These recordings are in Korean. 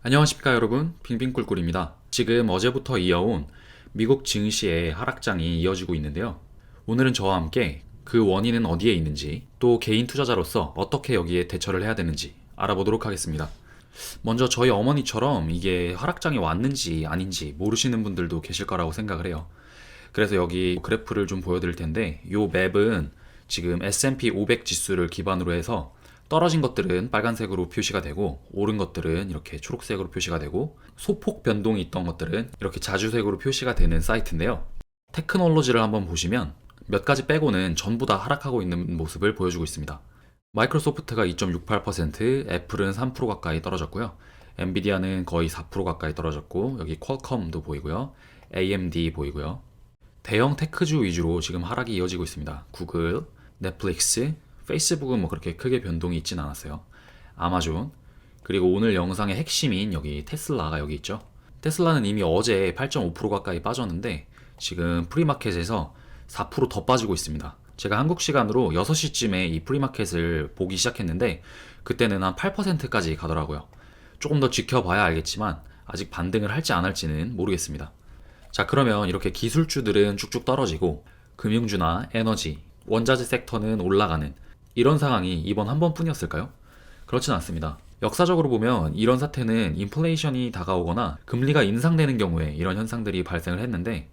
안녕하십니까 여러분, 빙빙꿀꿀입니다. 지금 어제부터 이어온 미국 증시의 하락장이 이어지고 있는데요. 오늘은 저와 함께 그 원인은 어디에 있는지, 또 개인 투자자로서 어떻게 여기에 대처를 해야 되는지 알아보도록 하겠습니다. 먼저 저희 어머니처럼 이게 하락장이 왔는지 아닌지 모르시는 분들도 계실 거라고 생각을 해요. 그래서 여기 그래프를 좀 보여드릴 텐데, 이 맵은 지금 S&P 500 지수를 기반으로 해서 떨어진 것들은 빨간색으로 표시가 되고, 오른 것들은 이렇게 초록색으로 표시가 되고, 소폭 변동이 있던 것들은 이렇게 자주색으로 표시가 되는 사이트인데요. 테크놀로지를 한번 보시면 몇 가지 빼고는 전부 다 하락하고 있는 모습을 보여주고 있습니다. 마이크로소프트가 2.68%, 애플은 3% 가까이 떨어졌고요. 엔비디아는 거의 4% 가까이 떨어졌고, 여기 퀄컴도 보이고요. AMD 보이고요. 대형 테크주 위주로 지금 하락이 이어지고 있습니다. 구글, 넷플릭스, 페이스북은 뭐 그렇게 크게 변동이 있진 않았어요. 아마존, 그리고 오늘 영상의 핵심인 여기 테슬라가 여기 있죠. 테슬라는 이미 어제 8.5% 가까이 빠졌는데 지금 프리마켓에서 4%더 빠지고 있습니다. 제가 한국 시간으로 6시쯤에 이 프리마켓을 보기 시작했는데 그때는 한 8%까지 가더라고요. 조금 더 지켜봐야 알겠지만 아직 반등을 할지 안 할지는 모르겠습니다. 자, 그러면 이렇게 기술주들은 쭉쭉 떨어지고 금융주나 에너지, 원자재 섹터는 올라가는 이런 상황이 이번 한 번뿐이었을까요? 그렇진 않습니다. 역사적으로 보면 이런 사태는 인플레이션이 다가오거나 금리가 인상되는 경우에 이런 현상들이 발생을 했는데,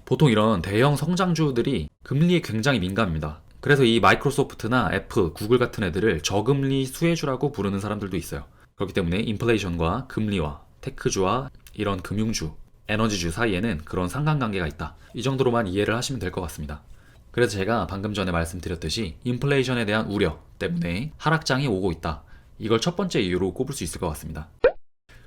보통 이런 대형 성장주들이 금리에 굉장히 민감합니다. 그래서 이 마이크로소프트나 애플, 구글 같은 애들을 저금리 수혜주라고 부르는 사람들도 있어요. 그렇기 때문에 인플레이션과 금리와 테크주와 이런 금융주, 에너지주 사이에는 그런 상관관계가 있다. 이 정도로만 이해를 하시면 될 것 같습니다. 그래서 제가 방금 전에 말씀드렸듯이 인플레이션에 대한 우려 때문에 하락장이 오고 있다. 이걸 첫 번째 이유로 꼽을 수 있을 것 같습니다.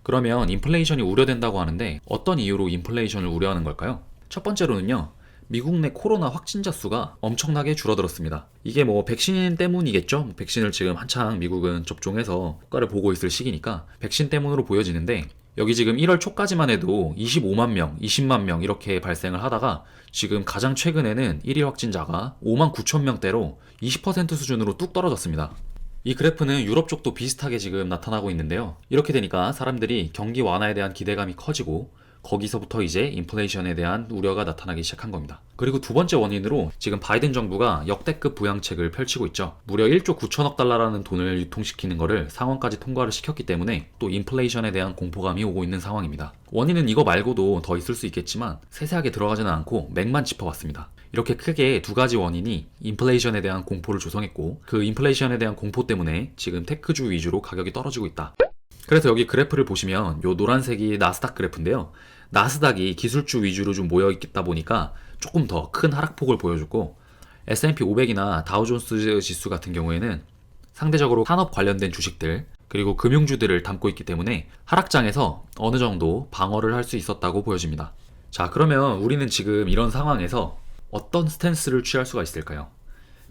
그러면 인플레이션이 우려된다고 하는데 어떤 이유로 인플레이션을 우려하는 걸까요? 첫 번째로는요, 미국 내 코로나 확진자 수가 엄청나게 줄어들었습니다. 이게 뭐 백신 때문이겠죠? 백신을 지금 한창 미국은 접종해서 효과를 보고 있을 시기니까 백신 때문으로 보여지는데, 여기 지금 1월 초까지만 해도 25만 명, 20만 명 이렇게 발생을 하다가 지금 가장 최근에는 1일 확진자가 5만 9천 명대로 20% 수준으로 뚝 떨어졌습니다. 이 그래프는 유럽 쪽도 비슷하게 지금 나타나고 있는데요. 이렇게 되니까 사람들이 경기 완화에 대한 기대감이 커지고 거기서부터 이제 인플레이션에 대한 우려가 나타나기 시작한 겁니다. 그리고 두 번째 원인으로 지금 바이든 정부가 역대급 부양책을 펼치고 있죠. 무려 1조 9천억 달러라는 돈을 유통시키는 거를 상원까지 통과를 시켰기 때문에 또 인플레이션에 대한 공포감이 오고 있는 상황입니다. 원인은 이거 말고도 더 있을 수 있겠지만 세세하게 들어가지는 않고 맥만 짚어봤습니다. 이렇게 크게 두 가지 원인이 인플레이션에 대한 공포를 조성했고, 그 인플레이션에 대한 공포 때문에 지금 테크주 위주로 가격이 떨어지고 있다. 그래서 여기 그래프를 보시면 요 노란색이 나스닥 그래프인데요. 나스닥이 기술주 위주로 좀 모여있다 보니까 조금 더 큰 하락폭을 보여줬고, S&P 500이나 다우존스 지수 같은 경우에는 상대적으로 산업 관련된 주식들 그리고 금융주들을 담고 있기 때문에 하락장에서 어느 정도 방어를 할 수 있었다고 보여집니다. 자, 그러면 우리는 지금 이런 상황에서 어떤 스탠스를 취할 수가 있을까요?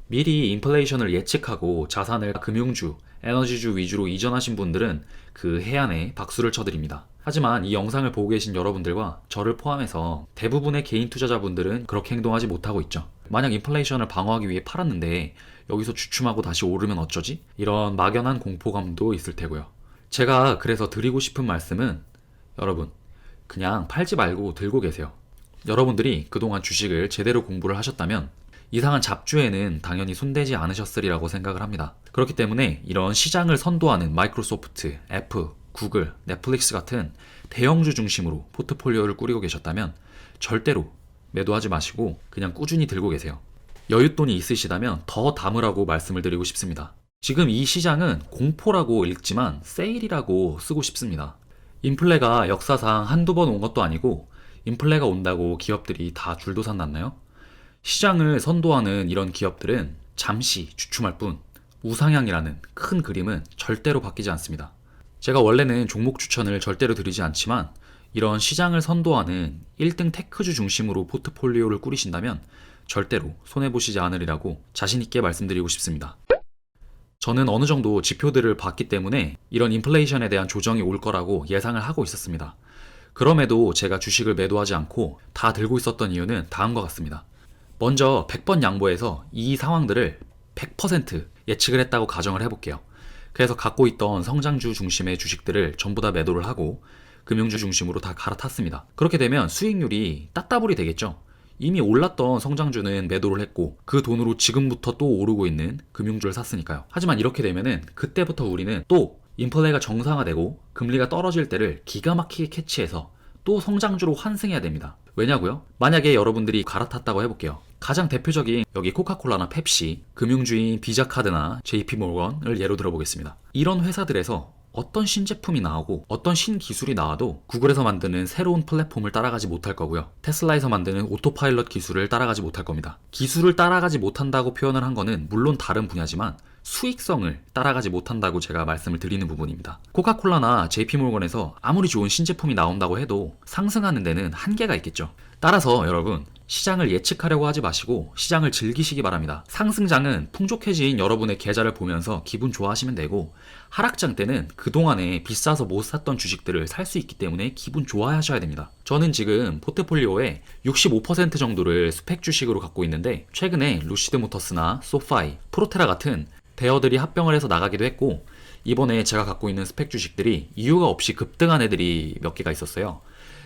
미리 인플레이션을 예측하고 자산을 금융주, 에너지주 위주로 이전하신 분들은 그 해안에 박수를 쳐드립니다. 하지만 이 영상을 보고 계신 여러분들과 저를 포함해서 대부분의 개인 투자자분들은 그렇게 행동하지 못하고 있죠. 만약 인플레이션을 방어하기 위해 팔았는데 여기서 주춤하고 다시 오르면 어쩌지? 이런 막연한 공포감도 있을 테고요. 제가 그래서 드리고 싶은 말씀은, 여러분, 그냥 팔지 말고 들고 계세요. 여러분들이 그동안 주식을 제대로 공부를 하셨다면 이상한 잡주에는 당연히 손대지 않으셨으리라고 생각을 합니다. 그렇기 때문에 이런 시장을 선도하는 마이크로소프트, 애플, 구글, 넷플릭스 같은 대형주 중심으로 포트폴리오를 꾸리고 계셨다면 절대로 매도하지 마시고 그냥 꾸준히 들고 계세요. 여윳돈이 있으시다면 더 담으라고 말씀을 드리고 싶습니다. 지금 이 시장은 공포라고 읽지만 세일이라고 쓰고 싶습니다. 인플레가 역사상 한두 번 온 것도 아니고, 인플레가 온다고 기업들이 다 줄도산 났나요? 시장을 선도하는 이런 기업들은 잠시 주춤할 뿐 우상향이라는 큰 그림은 절대로 바뀌지 않습니다. 제가 원래는 종목 추천을 절대로 드리지 않지만 이런 시장을 선도하는 1등 테크주 중심으로 포트폴리오를 꾸리신다면 절대로 손해보시지 않으리라고 자신있게 말씀드리고 싶습니다. 저는 어느 정도 지표들을 봤기 때문에 이런 인플레이션에 대한 조정이 올 거라고 예상을 하고 있었습니다. 그럼에도 제가 주식을 매도하지 않고 다 들고 있었던 이유는 다음과 같습니다. 먼저 100번 양보해서 이 상황들을 100% 예측을 했다고 가정을 해볼게요. 그래서 갖고 있던 성장주 중심의 주식들을 전부 다 매도를 하고 금융주 중심으로 다 갈아탔습니다. 그렇게 되면 수익률이 따따블이 되겠죠. 이미 올랐던 성장주는 매도를 했고 그 돈으로 지금부터 또 오르고 있는 금융주를 샀으니까요. 하지만 이렇게 되면은 그때부터 우리는 또 인플레가 정상화되고 금리가 떨어질 때를 기가 막히게 캐치해서 또 성장주로 환승해야 됩니다. 왜냐고요? 만약에 여러분들이 갈아탔다고 해볼게요. 가장 대표적인 여기 코카콜라나 펩시, 금융주인 비자카드나 JP모건을 예로 들어보겠습니다. 이런 회사들에서 어떤 신제품이 나오고 어떤 신기술이 나와도 구글에서 만드는 새로운 플랫폼을 따라가지 못할 거고요. 테슬라에서 만드는 오토파일럿 기술을 따라가지 못할 겁니다. 기술을 따라가지 못한다고 표현을 한 거는 물론 다른 분야지만 수익성을 따라가지 못한다고 제가 말씀을 드리는 부분입니다. 코카콜라나 JP모건에서 아무리 좋은 신제품이 나온다고 해도 상승하는 데는 한계가 있겠죠. 따라서 여러분, 시장을 예측하려고 하지 마시고 시장을 즐기시기 바랍니다. 상승장은 풍족해진 여러분의 계좌를 보면서 기분 좋아하시면 되고, 하락장 때는 그동안에 비싸서 못 샀던 주식들을 살 수 있기 때문에 기분 좋아하셔야 됩니다. 저는 지금 포트폴리오의 65% 정도를 스펙 주식으로 갖고 있는데, 최근에 루시드모터스나 소파이, 프로테라 같은 대여들이 합병을 해서 나가기도 했고, 이번에 제가 갖고 있는 스펙 주식들이 이유가 없이 급등한 애들이 몇 개가 있었어요.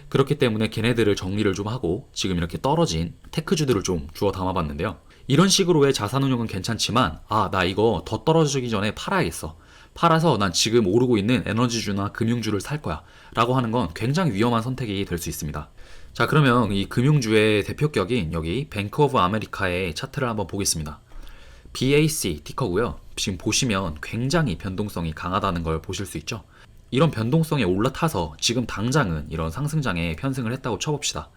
그렇기 때문에 걔네들을 정리를 좀 하고 지금 이렇게 떨어진 테크주들을 좀 주워 담아봤는데요. 이런 식으로의 자산운용은 괜찮지만 나 이거 더 떨어지기 전에 팔아야겠어. 팔아서 난 지금 오르고 있는 에너지주나 금융주를 살 거야 라고 하는 건 굉장히 위험한 선택이 될 수 있습니다. 자, 그러면 이 금융주의 대표격인 여기 뱅크 오브 아메리카의 차트를 한번 보겠습니다. BAC 티커고요. 지금 보시면 굉장히 변동성이 강하다는 걸 보실 수 있죠. 이런 변동성에 올라타서 지금 당장은 이런 상승장에 편승을 했다고 쳐봅시다.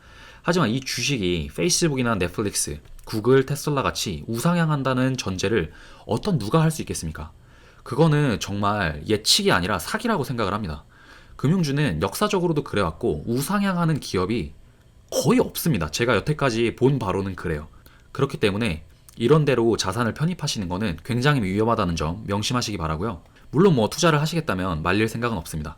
하지만 이 주식이 페이스북이나 넷플릭스, 구글, 테슬라 같이 우상향한다는 전제를 어떤 누가 할 수 있겠습니까? 그거는 정말 예측이 아니라 사기라고 생각을 합니다. 금융주는 역사적으로도 그래왔고 우상향하는 기업이 거의 없습니다. 제가 여태까지 본 바로는 그래요. 그렇기 때문에 이런 대로 자산을 편입하시는 거는 굉장히 위험하다는 점 명심하시기 바라고요. 물론 투자를 하시겠다면 말릴 생각은 없습니다.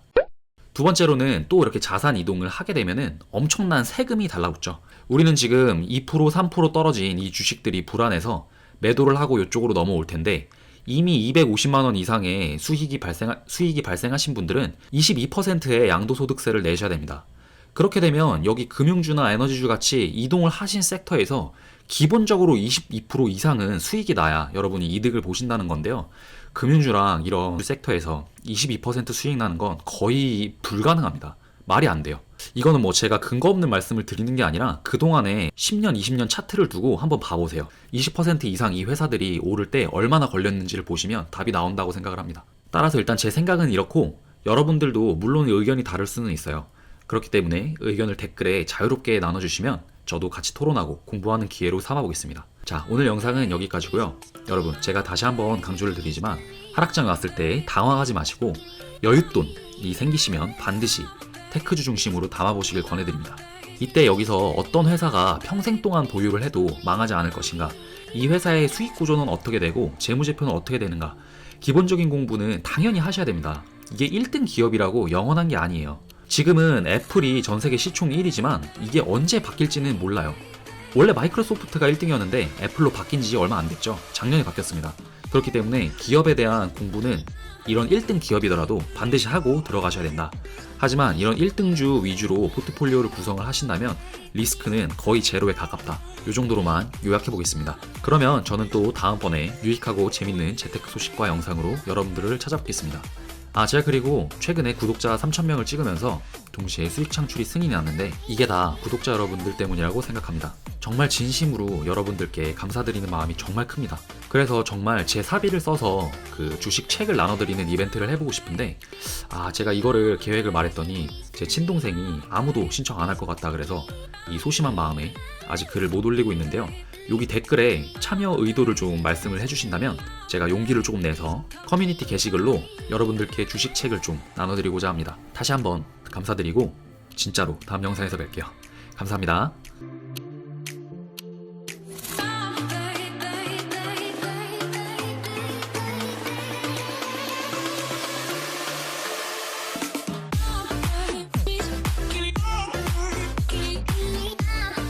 두 번째로는 또 이렇게 자산 이동을 하게 되면은 엄청난 세금이 달라붙죠. 우리는 지금 2%, 3% 떨어진 이 주식들이 불안해서 매도를 하고 이쪽으로 넘어올 텐데, 이미 250만 원 이상의 수익이 발생하신 분들은 22%의 양도소득세를 내셔야 됩니다. 그렇게 되면 여기 금융주나 에너지주 같이 이동을 하신 섹터에서 기본적으로 22% 이상은 수익이 나야 여러분이 이득을 보신다는 건데요. 금융주랑 이런 섹터에서 22% 수익 나는 건 거의 불가능합니다. 말이 안 돼요. 이거는 제가 근거 없는 말씀을 드리는 게 아니라 그동안에 10년, 20년 차트를 두고 한번 봐보세요. 20% 이상 이 회사들이 오를 때 얼마나 걸렸는지를 보시면 답이 나온다고 생각을 합니다. 따라서 일단 제 생각은 이렇고, 여러분들도 물론 의견이 다를 수는 있어요. 그렇기 때문에 의견을 댓글에 자유롭게 나눠주시면 저도 같이 토론하고 공부하는 기회로 삼아보겠습니다. 자, 오늘 영상은 여기까지고요. 여러분, 제가 다시 한번 강조를 드리지만 하락장이 왔을 때 당황하지 마시고 여윳돈이 생기시면 반드시 테크주 중심으로 담아보시길 권해드립니다. 이때 여기서 어떤 회사가 평생 동안 보유를 해도 망하지 않을 것인가, 이 회사의 수익 구조는 어떻게 되고 재무제표는 어떻게 되는가, 기본적인 공부는 당연히 하셔야 됩니다. 이게 1등 기업이라고 영원한 게 아니에요. 지금은 애플이 전세계 시총 1위지만 이게 언제 바뀔지는 몰라요. 원래 마이크로소프트가 1등이었는데 애플로 바뀐 지 얼마 안 됐죠. 작년에 바뀌었습니다. 그렇기 때문에 기업에 대한 공부는 이런 1등 기업이더라도 반드시 하고 들어가셔야 된다. 하지만 이런 1등주 위주로 포트폴리오를 구성을 하신다면 리스크는 거의 제로에 가깝다. 이 정도로만 요약해 보겠습니다. 그러면 저는 또 다음번에 유익하고 재밌는 재테크 소식과 영상으로 여러분들을 찾아뵙겠습니다. 제가 그리고 최근에 구독자 3,000명을 찍으면서 동시에 수익 창출이 승인이 났는데 이게 다 구독자 여러분들 때문이라고 생각합니다. 정말 진심으로 여러분들께 감사드리는 마음이 정말 큽니다. 그래서 정말 제 사비를 써서 그 주식 책을 나눠드리는 이벤트를 해보고 싶은데 제가 이거를 계획을 말했더니 제 친동생이 아무도 신청 안 할 것 같다 그래서 이 소심한 마음에 아직 글을 못 올리고 있는데요. 여기 댓글에 참여 의도를 좀 말씀을 해주신다면 제가 용기를 조금 내서 커뮤니티 게시글로 여러분들께 주식 책을 좀 나눠드리고자 합니다. 다시 한번 감사드리고 진짜로 다음 영상에서 뵐게요. 감사합니다.